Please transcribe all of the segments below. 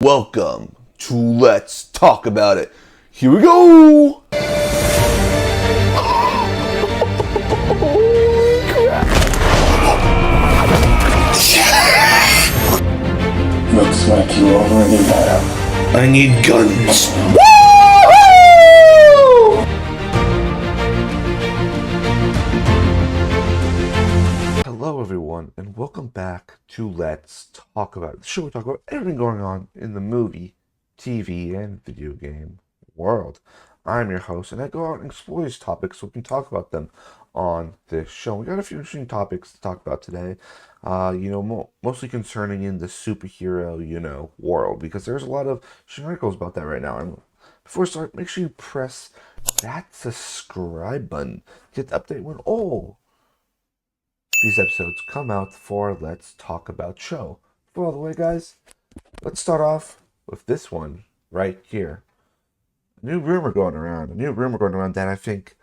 Welcome to Let's Talk About It. Here we go! Looks like you already have. I need guns. Hello everyone, and welcome back to Let's Talk About It. The show we talk about everything going on in the movie, TV, and video game world. I'm your host, and I go out and explore these topics so we can talk about them on this show. We got a few interesting topics to talk about today. Mostly concerning in the superhero, world, because there's a lot of articles about that right now. And before we start, make sure you press that subscribe button. Get the update when all these episodes come out for Let's Talk About show. By the way, guys, let's start off with this one right here. A new rumor going around that I think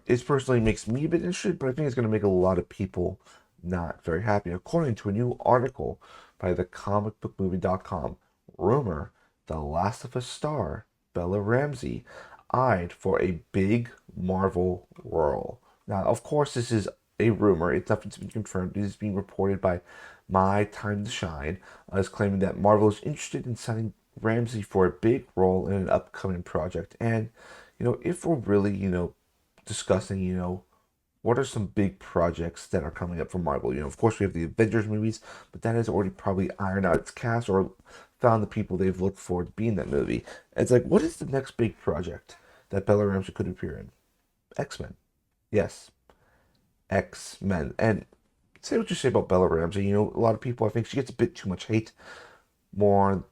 is personally makes me a bit interested, but I think it's going to make a lot of people not very happy. According to a new article by the comicbookmovie.com, rumor The Last of Us star Belle Ramsey eyed for a big Marvel role. Now, of course, this is a rumor. It's nothing's been confirmed. It is being reported by My Time to Shine as claiming that Marvel is interested in signing Ramsey for a big role in an upcoming project. And, if we're really, discussing, what are some big projects that are coming up from Marvel? Of course, we have the Avengers movies, but that has already probably ironed out its cast or found the people they've looked for to be in that movie. And it's like, what is the next big project that Bella Ramsey could appear in? X-Men. Yes. X-Men. And say what you say about Bella Ramsey. A lot of people, I think she gets a bit too much hate, more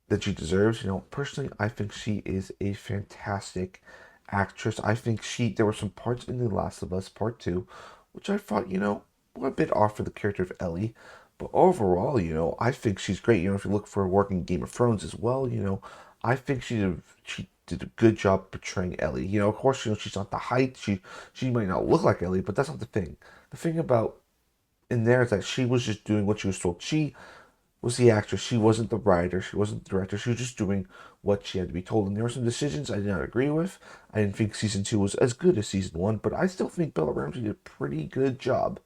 than she deserves. Personally, I think she is a fantastic actress. I think there were some parts in The Last of Us Part 2, which I thought, were a bit off for the character of Ellie. But overall, I think she's great. If you look for work in Game of Thrones as well, I think she did a good job portraying Ellie. Of course, she's not the height. She might not look like Ellie, but that's not the thing. The thing about in there is that she was just doing what she was told. She was the actress. She wasn't the writer. She wasn't the director. She was just doing what she had to be told. And there were some decisions I did not agree with. I didn't think season 2 was as good as season 1, but I still think Bella Ramsey did a pretty good job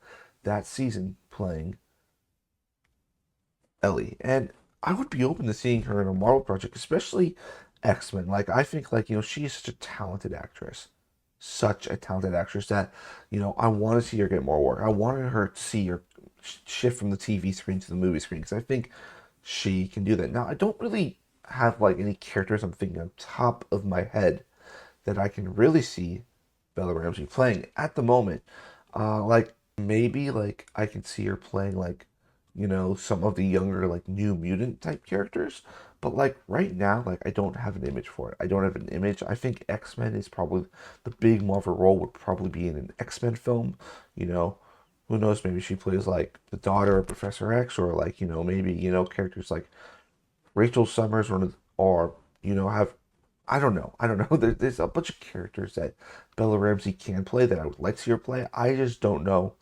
that season playing Ellie. And I would be open to seeing her in a Marvel project, especially X-Men. I think, she is such a talented actress. Such a talented actress that, I want to see her get more work. I wanted her to see her shift from the TV screen to the movie screen, because I think she can do that. Now, I don't really have, any characters I'm thinking on top of my head that I can really see Bella Ramsey playing at the moment. Maybe, I can see her playing, some of the younger, New Mutant type characters. But, right now, I don't have an image for it. I don't have an image. I think X-Men is probably, the big Marvel role would probably be in an X-Men film. Who knows, maybe she plays, the daughter of Professor X, or, maybe, characters like Rachel Summers, or have, I don't know. There's a bunch of characters that Bella Ramsey can play that I would like to see her play. I just don't know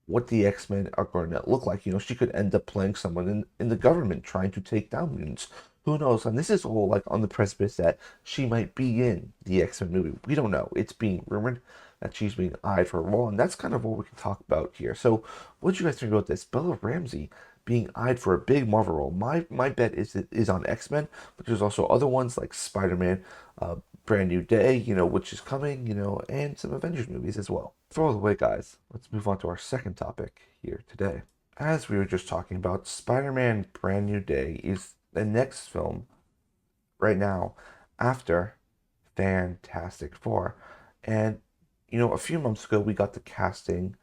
what the X-Men are going to look like. She could end up playing someone in the government trying to take down mutants. Who knows? And this is all on the precipice that she might be in the X-Men movie. We don't know. It's being rumored that she's being eyed for a role, and that's kind of what we can talk about here. So, what do you guys think about this? Bella Ramsey being eyed for a big Marvel role. My bet is on X-Men, but there's also other ones like Spider-Man, Brand New Day, which is coming, and some Avengers movies as well. For the way, guys, let's move on to our second topic here today. As we were just talking about, Spider-Man Brand New Day is the next film right now after Fantastic Four. And, a few months ago, we got the casting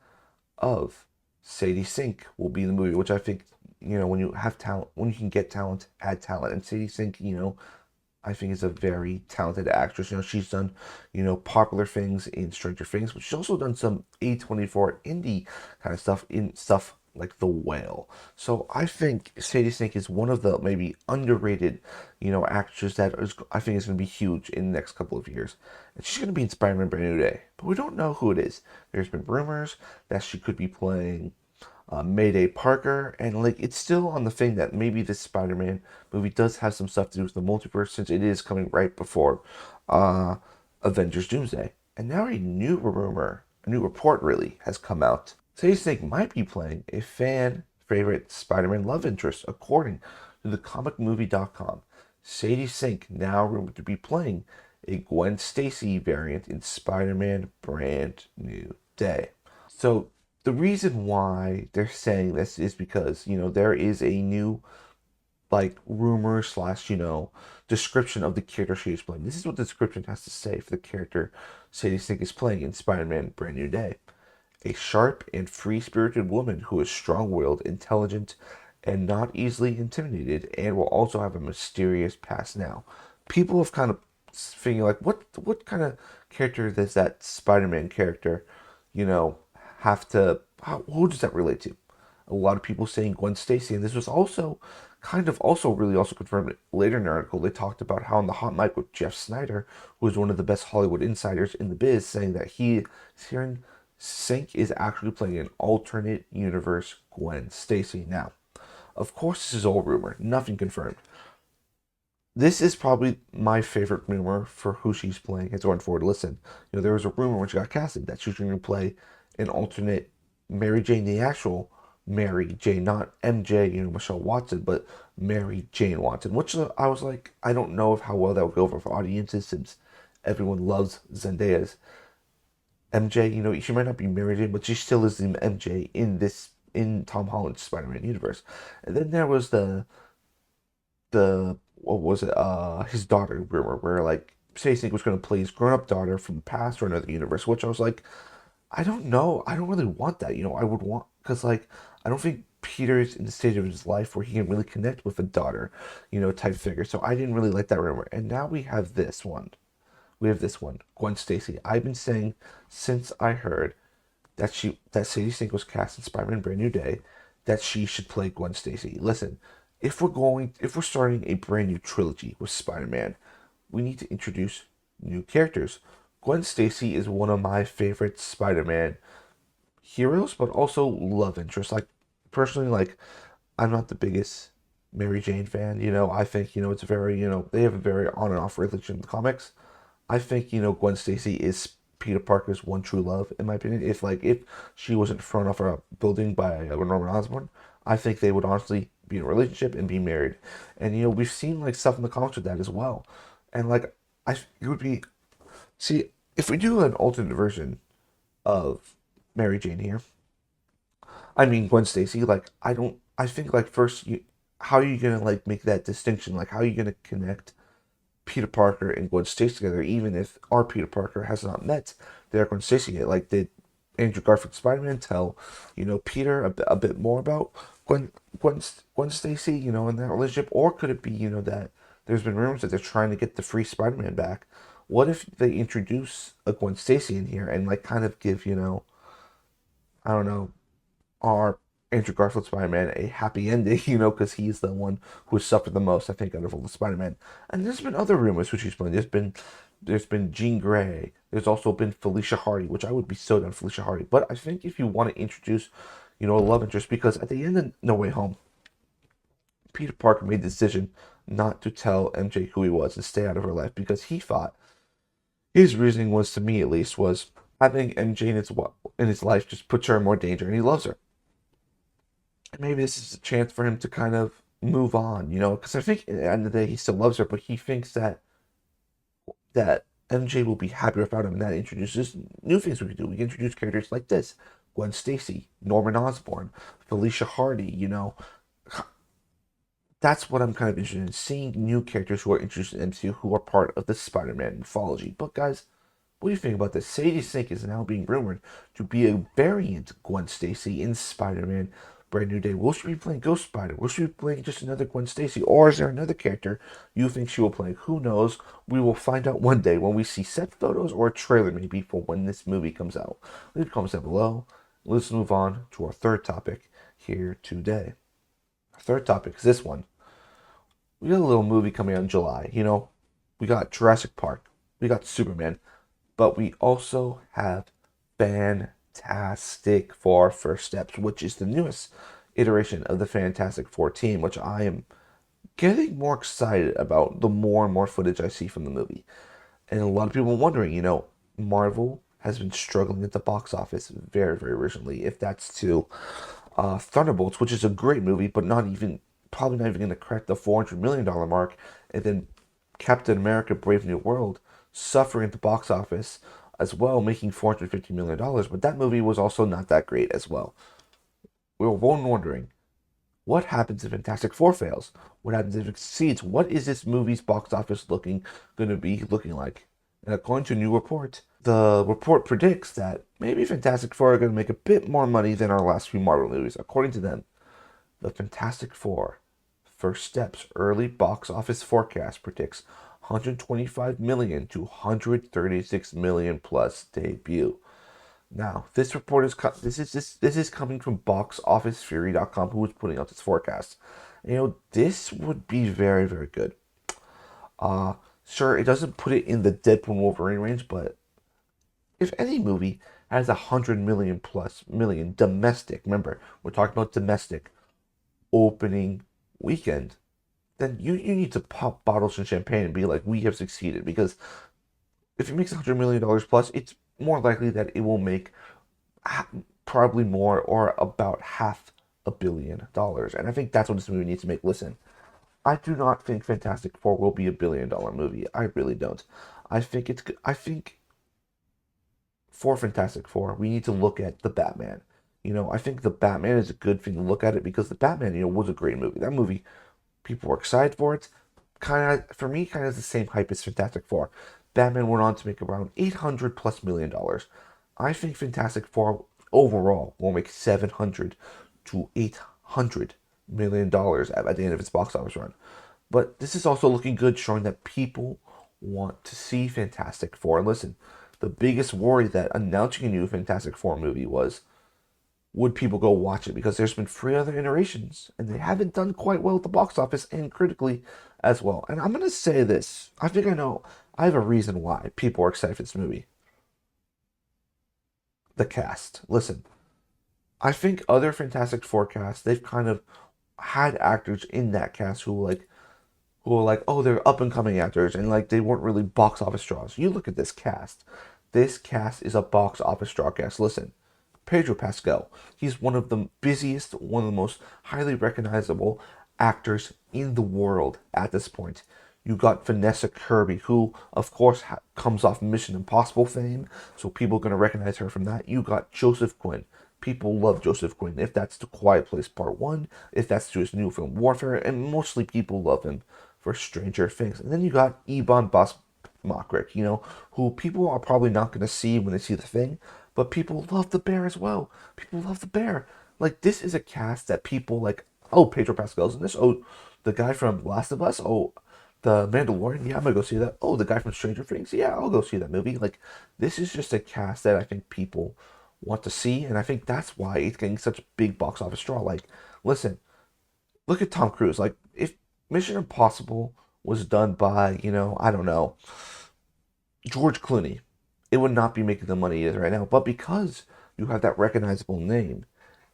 of Sadie Sink will be in the movie, which I think, when you have talent, when you can get talent, add talent. And Sadie Sink, I think is a very talented actress. She's done, popular things in Stranger Things, but she's also done some A24 indie kind of stuff in stuff like The Whale. So I think Sadie Sink is one of the maybe underrated, actors that I think is going to be huge in the next couple of years. And she's going to be in Spider-Man Brand New Day, but we don't know who it is. There's been rumors that she could be playing Mayday Parker, and like it's still on the thing that maybe this Spider-Man movie does have some stuff to do with the multiverse since it is coming right before uh, Avengers Doomsday. And now a new rumor, a new report really has come out. Sadie Sink might be playing a fan favorite Spider-Man love interest, according to the comicmovie.com. Sadie Sink now rumored to be playing a Gwen Stacy variant in Spider-Man Brand New Day. So the reason why they're saying this is because, there is a new like rumor slash, description of the character she is playing. This is what the description has to say for the character Sadie Sink is playing in Spider-Man Brand New Day. A sharp and free-spirited woman who is strong-willed, intelligent, and not easily intimidated, and will also have a mysterious past now. People have kind of figured like, what kind of character does that Spider-Man character, have to? Who does that relate to? A lot of people saying Gwen Stacy, and this was also really also confirmed later in the article. They talked about how on the hot mic with Jeff Snyder, who is one of the best Hollywood insiders in the biz, saying that he is hearing Sink is actually playing an alternate universe Gwen Stacy. Now, of course, this is all rumor, nothing confirmed. This is probably my favorite rumor for who she's playing as going forward. Listen, there was a rumor when she got casted that she was going to play an alternate Mary Jane, the actual Mary Jane, not MJ, Michelle Watson, but Mary Jane Watson, which I was like, I don't know if how well that would go over for audiences since everyone loves Zendaya's MJ. She might not be Mary Jane, but she still is the MJ in Tom Holland's Spider-Man universe. And then there was the what was it? His daughter rumor, where like Sadie was going to play his grown-up daughter from the past or another universe, which I was like, I don't know. I don't really want that. I would want, because like I don't think Peter is in the stage of his life where he can really connect with a daughter, type figure. So I didn't really like that rumor. And now we have this one. Gwen Stacy. I've been saying since I heard that Sadie Sink was cast in Spider-Man Brand New Day, that she should play Gwen Stacy. Listen, if we're starting a brand new trilogy with Spider-Man, we need to introduce new characters. Gwen Stacy is one of my favorite Spider-Man heroes, but also love interests. Like personally, like I'm not the biggest Mary Jane fan. I think it's very they have a very on and off relationship in the comics. I think Gwen Stacy is Peter Parker's one true love, in my opinion. If she wasn't thrown off a building by Norman Osborn, I think they would honestly be in a relationship and be married. And we've seen like stuff in the comics with that as well. And like it would be, see, if we do an alternate version of Mary Jane here, I mean Gwen Stacy, like I think like first how are you gonna like make that distinction? Like how are you gonna connect Peter Parker and Gwen Stacy together, even if our Peter Parker has not met their Gwen Stacy yet? Like, did Andrew Garfield's Spider-Man tell, Peter a bit more about Gwen Stacy, in that relationship? Or could it be, that there's been rumors that they're trying to get the free Spider-Man back? What if they introduce a Gwen Stacy in here and, like, kind of give, I don't know, our Andrew Garfield Spider-Man a happy ending, because he's the one who has suffered the most, I think, out of all the Spider-Man. And there's been other rumors which he's playing. There's been Jean Grey. There's also been Felicia Hardy, which I would be so down Felicia Hardy. But I think if you want to introduce, a love interest, because at the end of No Way Home, Peter Parker made the decision not to tell MJ who he was and stay out of her life because he thought his reasoning was, to me at least, was having MJ in his life just puts her in more danger, and he loves her. And maybe this is a chance for him to kind of move on, because I think at the end of the day he still loves her, but he thinks that MJ will be happy without him, and that introduces new things we can do. We can introduce characters like this: Gwen Stacy, Norman Osborn, Felicia Hardy. That's what I'm kind of interested in, seeing new characters who are introduced in MCU who are part of the Spider-Man mythology. But guys, what do you think about this? Sadie Sink is now being rumored to be a variant Gwen Stacy in Spider-Man Brand New Day. Will she be playing Ghost Spider? Will she be playing just another Gwen Stacy? Or is there another character you think she will play? Who knows? We will find out one day when we see set photos or a trailer maybe for when this movie comes out. Leave comments down below. Let's move on to our third topic here today. Our third topic is this one. We got a little movie coming out in July. We got Jurassic Park. We got Superman. But we also have Fantastic Fantastic Four First Steps, which is the newest iteration of the Fantastic Four team, which I am getting more excited about the more and more footage I see from the movie. And a lot of people wondering, Marvel has been struggling at the box office very, very recently. If that's to Thunderbolts, which is a great movie, but probably not even going to crack the $400 million mark, and then Captain America: Brave New World suffering at the box office as well, making $450 million. But that movie was also not that great as well. We were wondering, what happens if Fantastic Four fails? What happens if it succeeds? What is this movie's box office going to be looking like? And according to a new report, the report predicts that maybe Fantastic Four are going to make a bit more money than our last few Marvel movies. According to them, the Fantastic Four First Steps early box office forecast predicts 125 million to 136 million plus debut. Now, this report is coming from BoxOfficeFury.com, who is putting out this forecast. This would be very, very good. Sure, it doesn't put it in the Deadpool and Wolverine range, but if any movie has 100 million domestic, remember, we're talking about domestic opening weekend, then you need to pop bottles of champagne and be like, we have succeeded. Because if it makes $100 million plus, it's more likely that it will make probably more, or about $500 million. And I think that's what this movie needs to make. Listen, I do not think Fantastic Four will be a $1 billion movie. I really don't. I think for Fantastic Four, we need to look at the Batman. I think the Batman is a good thing to look at it, because the Batman, was a great movie. That movie, people were excited for it. For me, kind of the same hype as Fantastic Four. Batman went on to make around $800+ million. I think Fantastic Four overall will make $700 to $800 million at the end of its box office run. But this is also looking good, showing that people want to see Fantastic Four. And listen, the biggest worry that announcing a new Fantastic Four movie was, would people go watch it? Because there's been 3 other iterations, and they haven't done quite well at the box office and critically as well. And I'm going to say this. I think I know. I have a reason why people are excited for this movie. The cast. Listen, I think other Fantastic Four casts, they've kind of had actors in that cast who are like, oh, they're up and coming actors, and they weren't really box office draws. You look at this cast. This cast is a box office draw cast. Listen, Pedro Pascal. He's one of the busiest, one of the most highly recognizable actors in the world at this point. You got Vanessa Kirby, who, of course, comes off Mission Impossible fame, so people are going to recognize her from that. You got Joseph Quinn. People love Joseph Quinn. If that's The Quiet Place Part 1, if that's to his new film Warfare, and mostly people love him for Stranger Things. And then you got Eban Bosmachrik, who people are probably not going to see when they see The Thing, but people love the bear as well. People love the bear. This is a cast that people like, oh, Pedro Pascal's in this. Oh, the guy from Last of Us. Oh, the Mandalorian. Yeah, I'm going to go see that. Oh, the guy from Stranger Things. Yeah, I'll go see that movie. This is just a cast that I think people want to see, and I think that's why it's getting such a big box office draw. Listen, look at Tom Cruise. If Mission Impossible was done by, I don't know, George Clooney, it would not be making the money it is right now. But because you have that recognizable name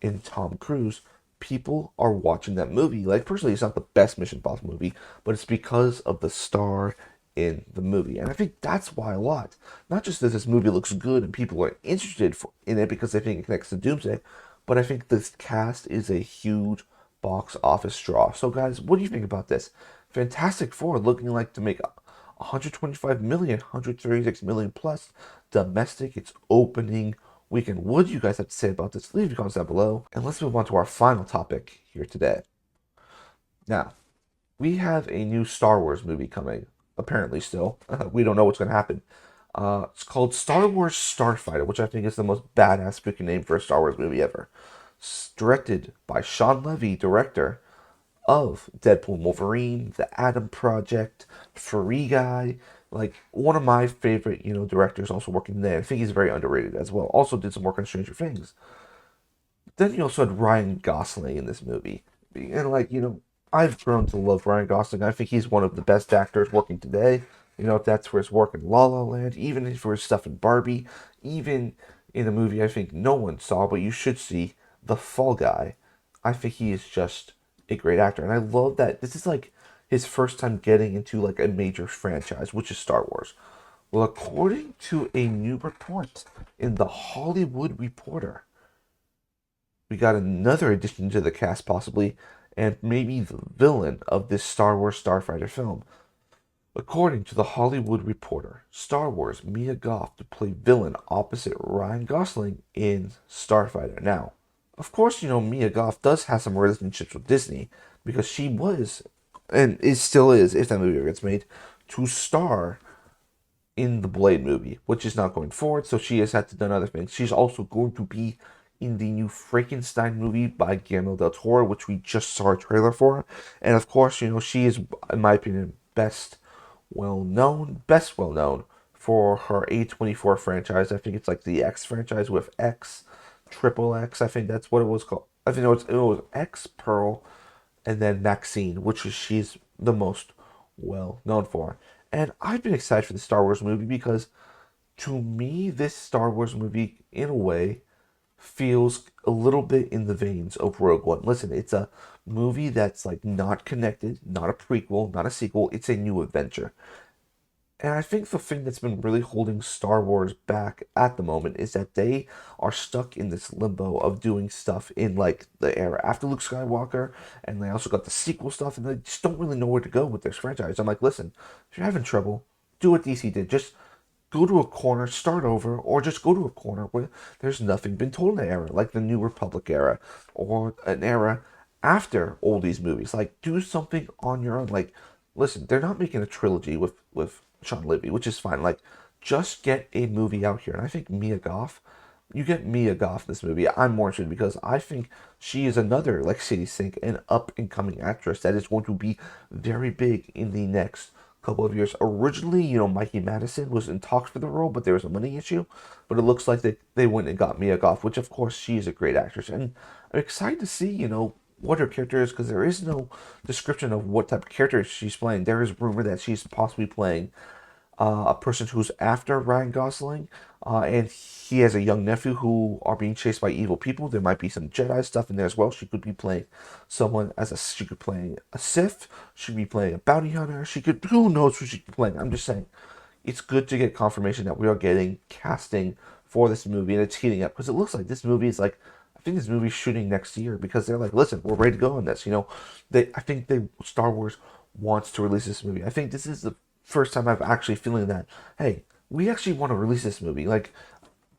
in Tom Cruise, people are watching that movie. Personally, it's not the best Mission Impossible movie, but it's because of the star in the movie. And I think that's why a lot. Not just that this movie looks good and people are interested in it because they think it connects to Doomsday, but I think this cast is a huge box office draw. So guys, what do you think about this? Fantastic Four looking like to make 125 million, 136 million plus domestic. It's opening weekend. What do you guys have to say about this? Leave your comments down below. And let's move on to our final topic here today. Now, we have a new Star Wars movie coming, apparently still. We don't know what's going to happen. It's called Star Wars Starfighter, which I think is the most badass freaking name for a Star Wars movie ever. Directed by Sean Levy, director of Deadpool and Wolverine, The Adam Project, Free Guy. One of my favorite, directors also working there. I think he's very underrated as well. Also did some work on Stranger Things. Then you also had Ryan Gosling in this movie. And I've grown to love Ryan Gosling. I think he's one of the best actors working today. If that's for his work in La La Land, even for his stuff in Barbie, even, in a movie I think no one saw, but you should see, The Fall Guy. I think he is just a great actor, and I love that this is like his first time getting into like a major franchise, which is Star Wars. Well, according to a new report in The Hollywood Reporter, we got another addition to the cast, possibly, and maybe the villain of this Star Wars Starfighter film. According to the Hollywood Reporter, Star Wars Mia Goth to play villain opposite Ryan Gosling in Starfighter. Now, of course, Mia Goth does have some relationships with Disney because she was, and is still is, if that movie ever gets made, to star in the Blade movie, which is not going forward, so she has had to do other things. She's also going to be in the new Frankenstein movie by Guillermo del Toro, which we just saw a trailer for. And of course, she is, in my opinion, best well known for her A24 franchise. I think it's like the X franchise with X, Triple X. I think that's what it was called. I think it was X, Pearl, and then Maxine, which is she's the most well known for. And I've been excited for the Star Wars movie because to me, this Star Wars movie, in a way, feels a little bit in the veins of Rogue One. Listen, it's a movie that's like not connected, not a prequel, not a sequel. It's a new adventure. And I think the thing that's been really holding Star Wars back at the moment is that they are stuck in this limbo of doing stuff in like the era after Luke Skywalker, and they also got the sequel stuff, and they just don't really know where to go with this franchise. I'm like, listen, if you're having trouble, do what DC did. Just go to a corner, start over, or just go to a corner where there's nothing been told in the era, like the New Republic era, or an era after all these movies. Like, do something on your own. Like, listen, they're not making a trilogy with Sean Levy, which is fine. Like, just get a movie out here. And I think Mia Goth, you get Mia Goth in this movie, I'm more interested because I think she is another, like Sadie Sink, an up-and-coming actress that is going to be very big in the next couple of years. Originally, Mikey Madison was in talks for the role, but there was a money issue. But it looks like they went and got Mia Goth, which of course she is a great actress. And I'm excited to see, what her character is, because there is no description of what type of character she's playing. There is rumor that she's possibly playing a person who's after Ryan Gosling, and he has a young nephew who are being chased by evil people. There might be some Jedi stuff in there as well. She could be playing she could play a Sith. She could be playing a bounty hunter. Who knows who she could be playing. I'm just saying, it's good to get confirmation that we are getting casting for this movie, and it's heating up because it looks like this movie is like, I think this movie's shooting next year because they're like, listen, we're ready to go on this. I think Star Wars wants to release this movie. I think this is the first time I've actually feeling that, hey, we actually want to release this movie. Like,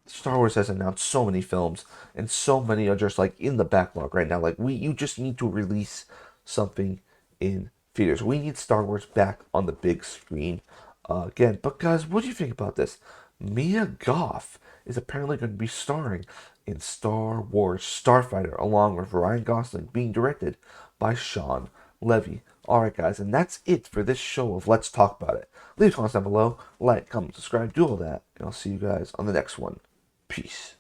Star Wars has announced so many films, and so many are just like in the backlog right now. Like, you just need to release something in theaters. We need Star Wars back on the big screen again. But guys, what do you think about this? Mia Goth is apparently going to be starring in Star Wars Starfighter, along with Ryan Gosling, being directed by Sean Levy. Alright guys, and that's it for this show of Let's Talk About It. Leave comments down below, like, comment, subscribe, do all that, and I'll see you guys on the next one. Peace.